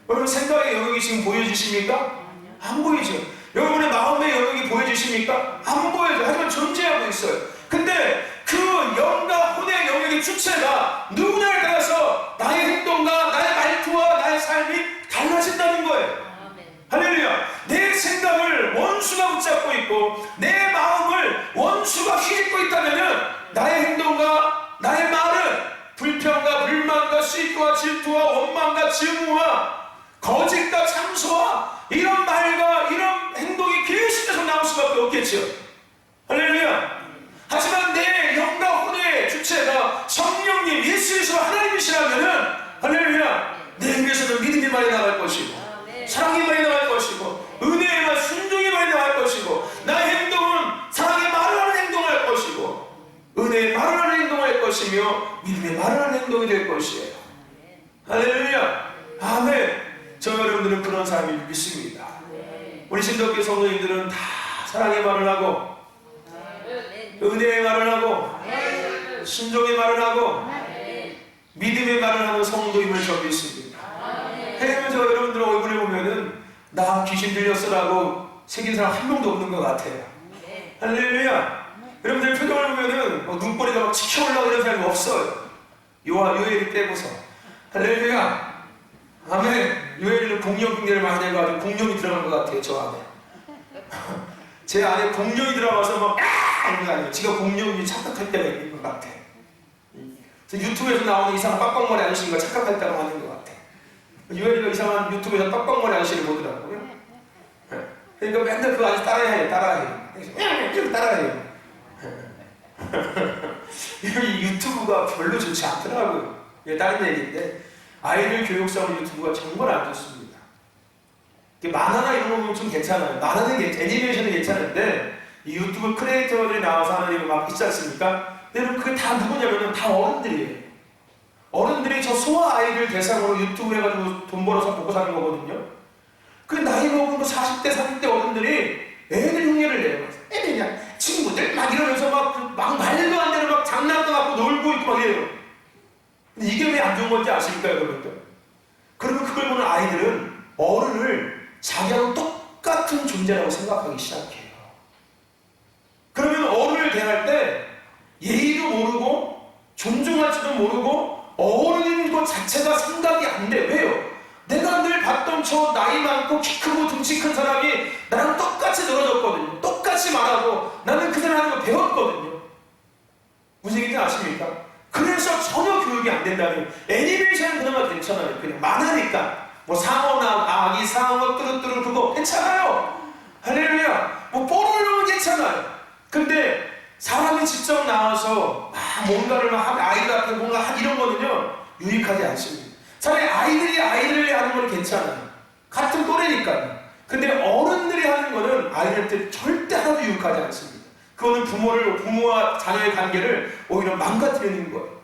S1: 여러분 생각의 영역이 지금 보여지십니까? 안 보이죠. 여러분의 마음의 영역이 보여지십니까? 안 보여요. 하지만 존재하고 있어요. 근데 그 영과 혼의 영역의 주체가 누구냐에 따라서 나의 행동과 나의 말투와 나의 삶이 달라진다는 거예요. 할렐루야. 내 생각을 원수가 붙잡고 있고 내 마음을 원수가 휘젓고 있다면 나의 행동과 나의 말은 불평과 불만과 시기와 질투와 원망과 증오와 거짓과 참소와 이런 말과 이런 행동이 계속해서 나올 수밖에 없겠죠. 할렐루야. 하지만 내 영과 혼의 주체가 성령님 예수께서 하나님이시라면은 할렐루야, 내 입에서는 믿음이 많이 나갈 것이고 사랑이 많이 나갈 것이고 은혜와 순종이 많이 나갈 것이고 나의 행동은 사랑의 말을 하는 행동을 할 것이고 은혜의 말을 하는 행동을 할 것이며 믿음의 말을 하는 행동이 될 것이에요. 할렐루야. 아멘. 저 여러분들은 그런 사람을 믿습니다. 우리 신덕교 성도님들은 다 사랑의 말을 하고 은혜의 말을 하고 순종의 말을 하고 믿음의 말을 하는 성도임을 저 믿습니다. 왜냐면 저 여러분들 얼굴을 보면은 나 귀신 들렸어라고 생긴 사람 한 명도 없는 것 같아요. 할렐루야. 여러분들 표정을 보면은 눈꼬리가 막 치켜 올라오고 이런 사람이 없어요. 요엘이 떼고서. 할렐루야. 아멘. 요엘이는 공룡 흉내를 많이 내가지고 공룡이 들어간 것 같아요. 저 안에. 제 안에 공룡이 들어가서 막 이런 거 아니에요. 지가 공룡이 착각할 때가 있는 것 같아. 그래서 유튜브에서 나오는 이상한 빡빡머리 아저씨가 착각할 때가 많은 것 같아. 요엘이가 이상한 유튜브에서 빡빡머리 아저씨를 보더라고요. 그러니까 맨날 그 아저씨 따라해요. 이렇게 따라해요. 이 유튜브가 별로 좋지 않더라고요. 이게 다른 얘기인데 아이들 교육상으로 유튜브가 정말 안 좋습니다. 만화나 이런 거 보면 좀 괜찮아요. 만화는 애니메이션은 괜찮은데 이 유튜브 크리에이터들이 나와서 하는 이거 막 있지 않습니까? 근데 그게 다 누구냐면 다 어른들이에요. 어른들이 저 소아 아이들 대상으로 유튜브 해가지고 돈 벌어서 먹고 사는 거거든요. 그 나이 먹은 그 40대, 30대 어른들이 애들 흉내를 내요. 애들이야. 친구들 막 이러면서 막 말도 안 되는 막 장난도 하고 놀고 있고 막 이래요. 근데 이게 왜 안 좋은 건지 아십니까, 여러분들? 그러면 그걸 보는 아이들은 어른을 자기하고 똑같은 존재라고 생각하기 시작해요. 그러면 어른을 대할 때 예의도 모르고 존중할지도 모르고 어른인 것 자체가 생각이 안 돼. 왜요? 내가 늘 봤던 저 나이 많고 키 크고 등치 큰 사람이 나랑 똑같이 늘어졌거든요. 똑같이 말하고 나는 그 사람 하는 거 배웠거든요. 무슨 얘기인지 아십니까? 그래서 전혀 교육이 안 된다는. 애니메이션은 그나마 괜찮아요. 그냥 만화니까 뭐 상어나 아기 상어 뚜루뚜루 그거 괜찮아요. 할렐루야. 뭐 뽀로로는 괜찮아요. 근데 사람이 직접 나와서 뭔가를 막 아이들 앞에 뭔가 이런 거는요 유익하지 않습니다. 차라리 아이들이 하는 건 괜찮아요. 같은 또래니까요. 근데 어른들이 하는 거는 아이들한테 절대 하나도 유익하지 않습니다. 그거는 부모와 자녀의 관계를 오히려 망가뜨리는 거예요.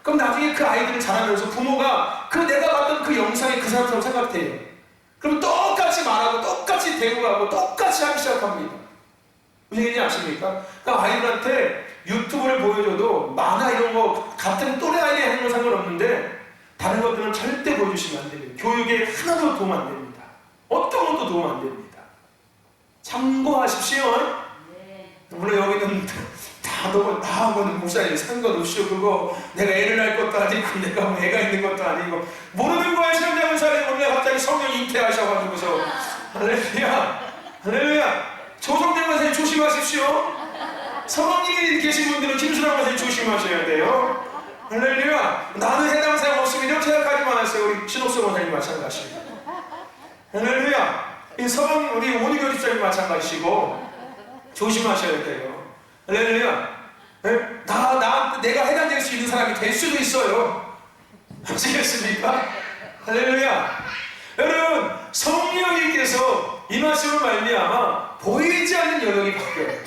S1: 그럼 나중에 그 아이들을 자라면서 부모가 내가 봤던 그 영상이 그 사람처럼 생각해요. 그럼 똑같이 말하고 똑같이 대고 가고 똑같이 하기 시작합니다. 무슨 얘기인지 아십니까? 그러니까 아이들한테 유튜브를 보여줘도 만화 이런 거 같은 또래 아이들이 하는 건 상관없는데 다른 것들은 절대 보여주시면 안 됩니다. 교육에 하나도 도움 안 됩니다. 어떤 것도 도움 안 됩니다. 참고하십시오. 네. 물론 여기는 다 목사님 상관없이요. 그거 내가 애를 낳을 것도 아니고 내가 뭐 애가 있는 것도 아니고 모르는 거야. 신앙자분 사람이 오늘 갑자기 성령 잉태하셔가지고서 할렐루야 할렐루야. 조성대 선생님 조심하십시오. 서방님이 계신 분들은 김수랑 선생님 조심하셔야 돼요. 할렐루야. 나는 해당 사역 없으면 이렇게 생각하지 마세요. 우리 신옥수 원장님 마찬가지입니다. 할렐루야. 이 서방 우리 오니교 집사님 마찬가지시고 조심하셔야 돼요. 할렐루야. 네? 내가 해당될 수 있는 사람이 될 수도 있어요. 아시겠습니까? 할렐루야. 여러분 성령님께서 이 말씀을 말미암아 보이지 않는 영역이 바뀌어요.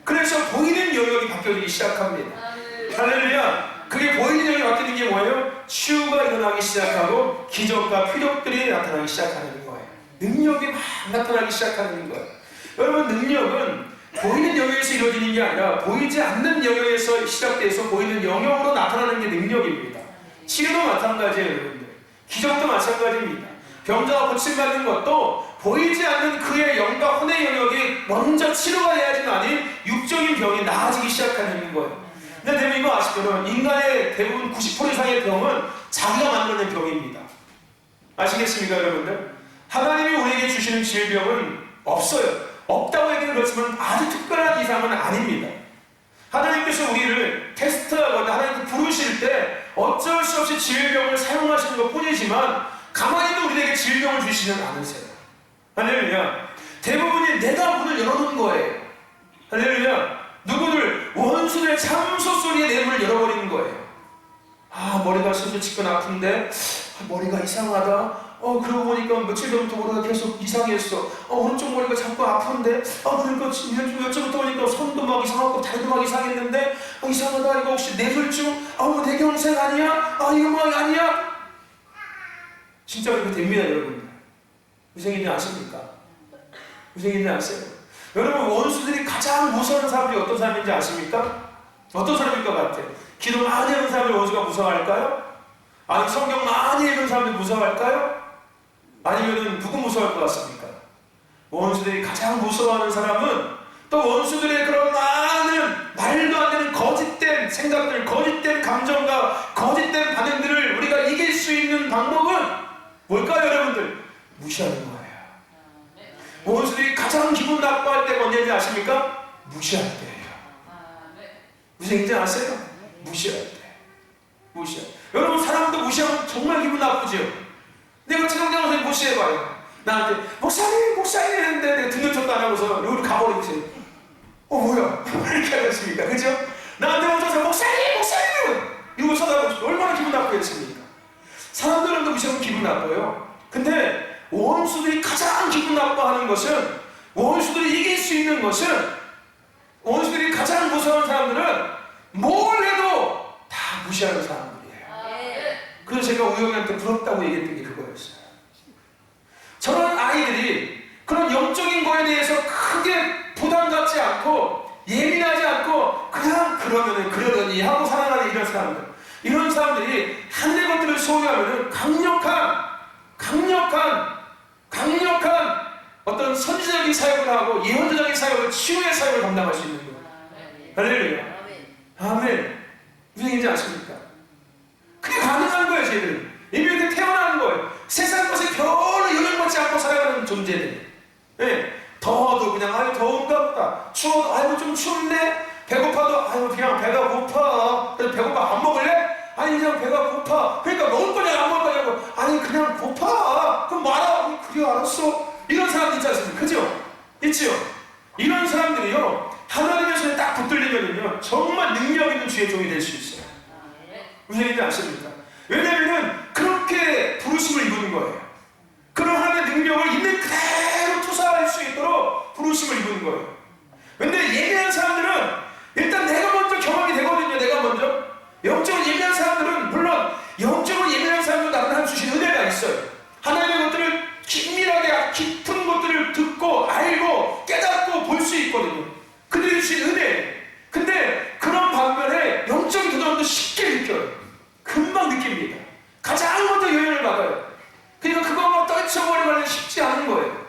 S1: 그래서 보이는 영역이 바뀌어지기 시작합니다. 할렐루야. 그게 보이는 영역이 바뀌는 게 뭐예요? 치유가 일어나기 시작하고 기적과 표적들이 나타나기 시작하는 거예요. 능력이 막 나타나기 시작하는 거예요. 여러분 능력은 보이는 영역에서 이루어지는 게 아니라 보이지 않는 영역에서 시작돼서 보이는 영역으로 나타나는 게 능력입니다. 치료도 마찬가지예요. 여러분들. 기적도 마찬가지입니다. 병자가 고침받는 것도 보이지 않는 그의 영과 혼의 영역이 먼저 치료가 돼야지만이 육적인 병이 나아지기 시작하는 거예요. 근데 대부분 이거 아시죠? 인간의 대부분 90% 이상의 병은 자기가 만드는 병입니다. 아시겠습니까 여러분들? 하나님이 우리에게 주시는 질병은 없어요. 없다고 얘기는 그렇지만 아주 특별한 이상은 아닙니다. 하나님께서 우리를 테스트하거나 하나님 부르실 때 어쩔 수 없이 질병을 사용하시는 것 뿐이지만 가만히도 우리에게 질병을 주시는 않으세요. 할렐루야. 대부분이 내가 문을 열어놓은 거예요. 할렐루야. 누구들 원수의 참소 소리에 내 문을 열어버리는 거예요. 머리가 슬슬 아픈데 머리가 이상하다. 그러고 보니까 며칠 전부터 머리가 계속 이상했어. 오른쪽 머리가 자꾸 아픈데 그러니까 며칠부터 보니까 손도 막 이상하고 다리도 막 이상했는데 이상하다. 이거 혹시 뇌졸중? 뇌경색 아니야? 이거 뭐 아니야? 진짜 그렇게 됩니다 여러분. 무슨 얘기인지 아십니까? 무슨 얘기인지 아세요? 여러분 원수들이 가장 무서운 사람이 어떤 사람인지 아십니까? 어떤 사람일 것 같아요? 기도 많이 하는 사람을 원수가 무서워할까요? 아니 성경 많이 읽은 사람이 무서워할까요? 아니면 누구 무서워할 것 같습니까? 원수들이 가장 무서워하는 사람은 또 원수들의 그런 많은 말도 안 되는 거짓된 생각들, 거짓된 감정과 거짓된 반응들을 우리가 이길 수 있는 방법은 뭘까요 여러분들? 무시하는 거예요. 원수들이 가장 기분 나빠할 때가 언제인지 아십니까? 무시할 때예요. 무슨 얘기인지 아세요? 무시할 때. 무시할 때. 여러분 사람도 무시하면 정말 기분 나쁘죠? 내가 최강장 선생님 무시해봐요. 나한테 목사님 했는데 내가 등록도 안 하고서 여기 가버리세요. 뭐야? 이렇게 하겠습니까? 그죠? 나한테 오셔서 목사님 이러고 쳐다보시고 얼마나 기분 나쁘겠습니까? 사람들은 무시하면 기분 나빠요. 근데 원수들이 가장 기분 나빠하는 것은 원수들이 이길 수 있는 것은 원수들이 가장 무서운 사람들은 뭘 해도 다 무시하는 사람들이에요. 그래서 제가 우영이한테 부럽다고 얘기했던 게 그거였어요. 저런 아이들이 그런 영적인 거에 대해서 크게 부담 갖지 않고 예민하지 않고 그냥 그러더니 하고 살아가는 이런 사람들이 하늘의 것들을 소유하면 강력한 어떤 선지자적인 사역을 하고 예언자적인 사역을, 치유의 사역을 감당할 수 있는 거예요. 할렐루야. 아멘. 무슨 얘기인지 아십니까? 그게 가능한 거예요. 쟤들은 이미 이렇게 태어나는 거예요. 세상 것에 별로 영향받지 않고 살아가는 존재들. 예. 더워도 그냥 아유 더운가 보다, 추워도 아유 좀 춥네, 배고파도 아유 그냥 배가 고파, 그래서 배고파 안 먹을래? 아니 그냥 배가 고파. 그러니까 먹을 거냐고 안 먹을 거냐고, 아니 그냥 고파. 그럼 말아. 그래 알았어. 이런 사람들 있지 않습니까? 그죠? 있지요? 이런 사람들이요 하나님의 손에 딱 붙들리면요 정말 능력 있는 주의 종이 될 수 있어요. 무슨 얘기인지 아십니까? 왜냐면은 그렇게 부르심을 입은 거예요. 그런 하나님의 능력을 있는 그대로 투사할 수 있도록 부르심을 입은 거예요. 근데 예민한 사람들은 일단 내가 먼저 경험이 되거든요. 내가 먼저 영적으로 예민한 사람들은, 물론 영적으로 예민한 사람들도 하나님 주신 은혜가 있어요. 하나님의 것들을 긴밀하게 깊은 것들을 듣고 알고 깨닫고 볼 수 있거든요. 그들이 주신 은혜. 근데 그런 반면에 영적인 도전도 쉽게 느껴요. 금방 느낍니다. 가장 먼저 영향을 받아요. 그러니까 그거 막 떨쳐버리면 쉽지 않은 거예요.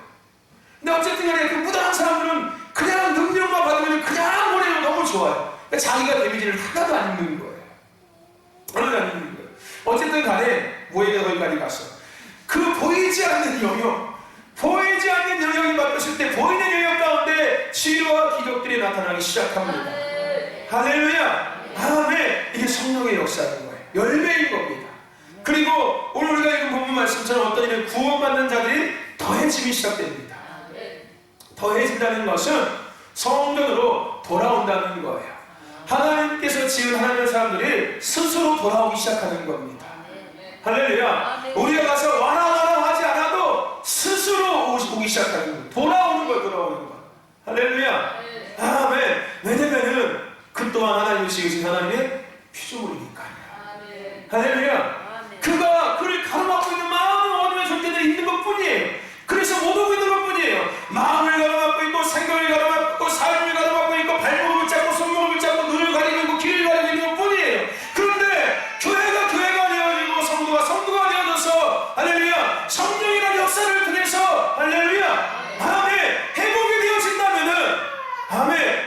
S1: 근데 어쨌든 간에 그 무당한 사람들은 그냥 능력만 받으면 그냥 보내면 너무 좋아요. 그러니까 자기가 데미지를 하나도 안 입는 거예요. 하나도 안 입는 거예요. 어쨌든 간에 모에게 거기까지 갔어. 그 보이지 않는 영역이 맡았을 때 보이는 영역 가운데 치료와 기적들이 나타나기 시작합니다. 할렐루야. 아멘. 이게 성령의 역사인 거예요. 열매인 겁니다. 그리고 오늘 우리가 읽은 본문 말씀처럼 어떤 일은 구원받는 자들이 더해짐이 시작됩니다. 더해진다는 것은 성전으로 돌아온다는 거예요. 하나님께서 지은 하나님의 사람들이 스스로 돌아오기 시작하는 겁니다. 할렐루야. 우리가 가서 와라 하지 않아도 스스로 오기 시작하는 거예요. 돌아오는 거예요. 할렐루야. 아멘. 왜냐면은 그 또한 하나님이 지으신 하나님의 피조물이니까요. 할렐루야. 그가 그를 가로막고 있는 많은 어둠의 존재들이 있는 것 뿐이에요. 그래서 못 오고 있는 것 뿐이에요. 마음을 가로막고 있고, 생각을 가로막고, 삶을 가로막고 있고, 발목을 잡고, 손목을 잡고, 눈을 가리고 있고, 귀를 가리고 있는 것 뿐이에요. 그런데 교회가 되어지고, 성도가 되어져서, 할렐루야, 성령이라는 역사를 통해서, 할렐루야, 아멘, 회복이 되어진다면은, 아멘,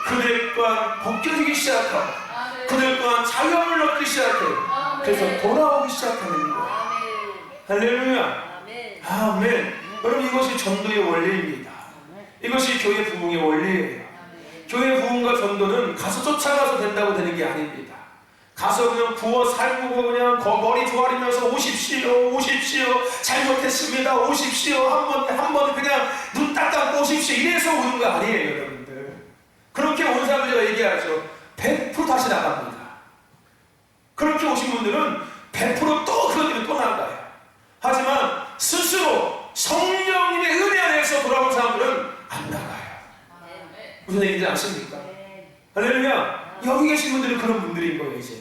S1: 그들 또한 벗겨지기 시작하고, 그들 또한 자유함을 얻기 시작해요. 그래서 돌아오기 시작하는 거예요. 할렐루야. 아멘. 여러분, 이것이 전도의 원리입니다. 이것이 교회 부흥의 원리예요. 교회 부흥과 전도는 가서 쫓아가서 된다고 되는 게 아닙니다. 가서 그냥 구워 살고 그냥 머리 조아리면서 오십시오 잘못했습니다 오십시오 한 번 그냥 눈 딱 감고 오십시오 이래서 오는 거 아니에요. 여러분들, 그렇게 온 사람들 얘기하죠. 100% 다시 나갑니다. 그렇게 오신 분들은 100% 그런 일은 또 나가요. 하지만 스스로 성령님의 은혜 안에서 돌아온 사람들은 안 나가요. 무슨 얘기인지 아십니까? 할렐루야. 여기 계신 분들은 그런 분들인 거예요 이제.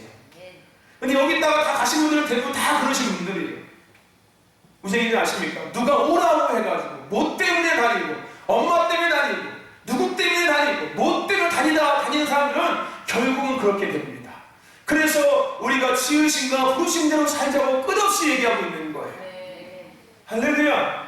S1: 근데 여기다가 다 가신 분들은 대부분 다 그러신 분들이에요. 무슨 얘기인지 아십니까? 누가 오라고 해가지고 뭐 때문에 다니고, 엄마 때문에 다니고, 누구 때문에 다니고, 뭐 때문에 다니는 사람들은 결국은 그렇게 됩니다. 그래서 우리가 지으신가 부르심대로 살자고 끝없이 얘기하고 있는 거예요. 할렐루야.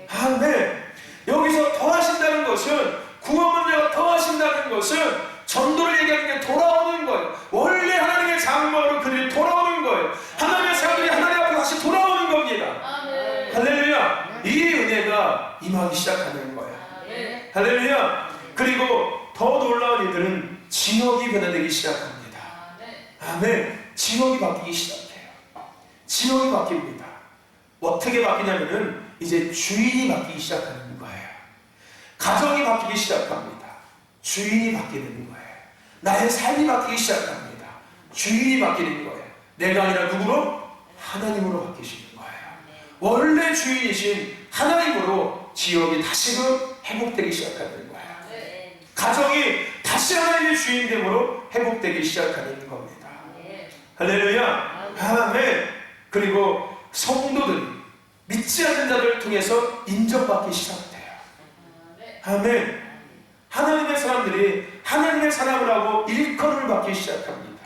S1: 아멘. 여기서 더하신다는 것은, 구원문제가 더하신다는 것은 전도를 얘기하는 게 돌아오는 거예요. 원래 하나님의 장막으로 그들이 돌아오는 거예요. 하나님의 사람들이 하나님 앞에 다시 돌아오는 겁니다. 할렐루야. 이 은혜가 임하기 시작하는 거예요. 할렐루야. 그리고 더 놀라운 일들은 진역이 변화되기 시작합니다. 아멘. 진역이 바뀌기 시작해요. 진역이 바뀝니다. 어떻게 바뀌냐면은 이제 주인이 바뀌기 시작하는 거예요. 가정이 바뀌기 시작합니다. 주인이 바뀌는 거예요. 나의 삶이 바뀌기 시작합니다. 주인이 바뀌는 거예요. 내가 아니라 누구로? 하나님으로 바뀌시는 거예요. 원래 주인이신 하나님으로 지역이 다시금 회복되기 시작하는 거예요. 가정이 다시 하나님의 주인됨으로 회복되기 시작하는 겁니다. 할렐루야. 아멘. 그리고 성도들이 믿지 않는 자들을 통해서 인정받기 시작돼요. 아멘. 하나님의 사람들이 하나님의 사랑을 하고 일컬음을 받기 시작합니다.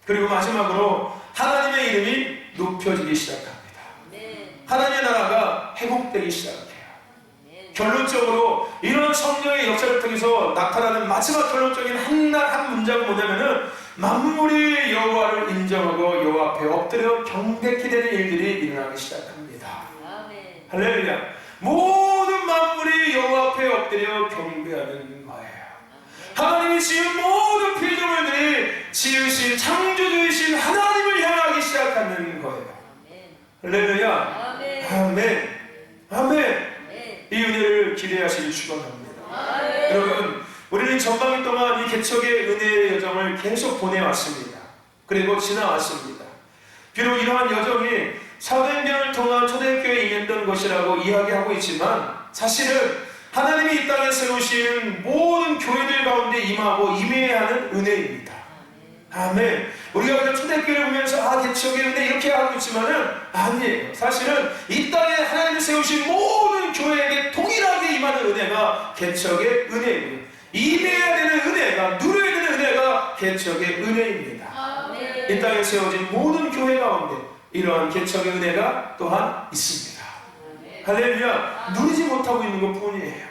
S1: 그리고 마지막으로 하나님의 이름이 높여지기 시작합니다. 하나님의 나라가 회복되기 시작해요. 결론적으로 이런 성령의 역사를 통해서 나타나는 마지막 결론적인 한 문장은 뭐냐면은 만물이 여호와를 인정하고 여호와 앞에 엎드려 경배케 되는 일들이 일어나기 시작합니다. 할렐루야. 모든 만물이 여호와 앞에 엎드려 경배하는 거예요. 하나님이 지은 모든 피조물들이 지으신 창조주이신 하나님을 향하기 시작하는 거예요. 할렐루야. 아멘. 아멘. 이 은혜를 기대하시길 축원합니다. 여러분, 우리는 전방위 동안 이 개척의 은혜의 여정을 계속 보내왔습니다. 그리고 지나왔습니다. 비록 이러한 여정이 사도행전을 통한 초대교회에 임했던 것이라고 이야기하고 있지만 사실은 하나님이 이 땅에 세우시는 모든 교회들 가운데 임하고 임해야 하는 은혜입니다. 아멘. 우리가 그냥 초대교회를 보면서 개척의 은혜 이렇게 하고 있지만은 아니에요. 사실은 이 땅에 하나님이 세우신 모든 교회에게 동일하게 임하는 은혜가 개척의 은혜입니다. 임해야 되는 은혜가, 누려야 되는 은혜가 개척의 은혜입니다. 이 땅에 세워진 모든 교회 가운데 이러한 개척의 은혜가 또한 있습니다. 할렐루야. 누리지 못하고 있는 것 뿐이에요.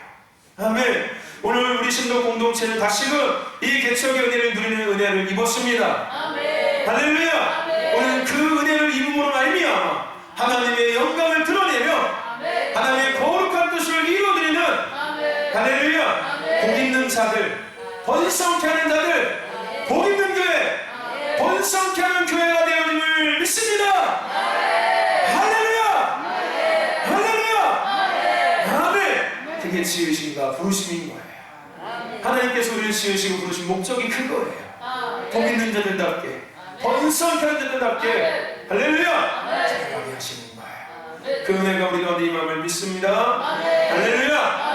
S1: 아멘. 오늘 우리 신도 공동체는 다시금 이 개척의 은혜를 누리는 은혜를 입었습니다. 아멘. 할렐루야. 아멘. 오늘 그 은혜를 입음으로 말미암아 하나님의 영광을 드러내며 아멘. 하나님의 거룩한 뜻을 이루어드리는 할렐루야. 복 있는 자들, 번성케 하는 자들, 복 있는 교회, 번성케 하는 교회가 되어짐을 믿습니다. 할렐루야. 할렐루야. 아멘. 그게 지으신가 부르심인 거예요. 하나님께서 우리를 지으시고 부르신 목적이 그거예요. 복 있는 자들답게, 번성케 하는 자들답게 할렐루야. 살아가게 하시는 거예요. 그 은혜가 우리 가운데 임함을 믿습니다. 할렐루야.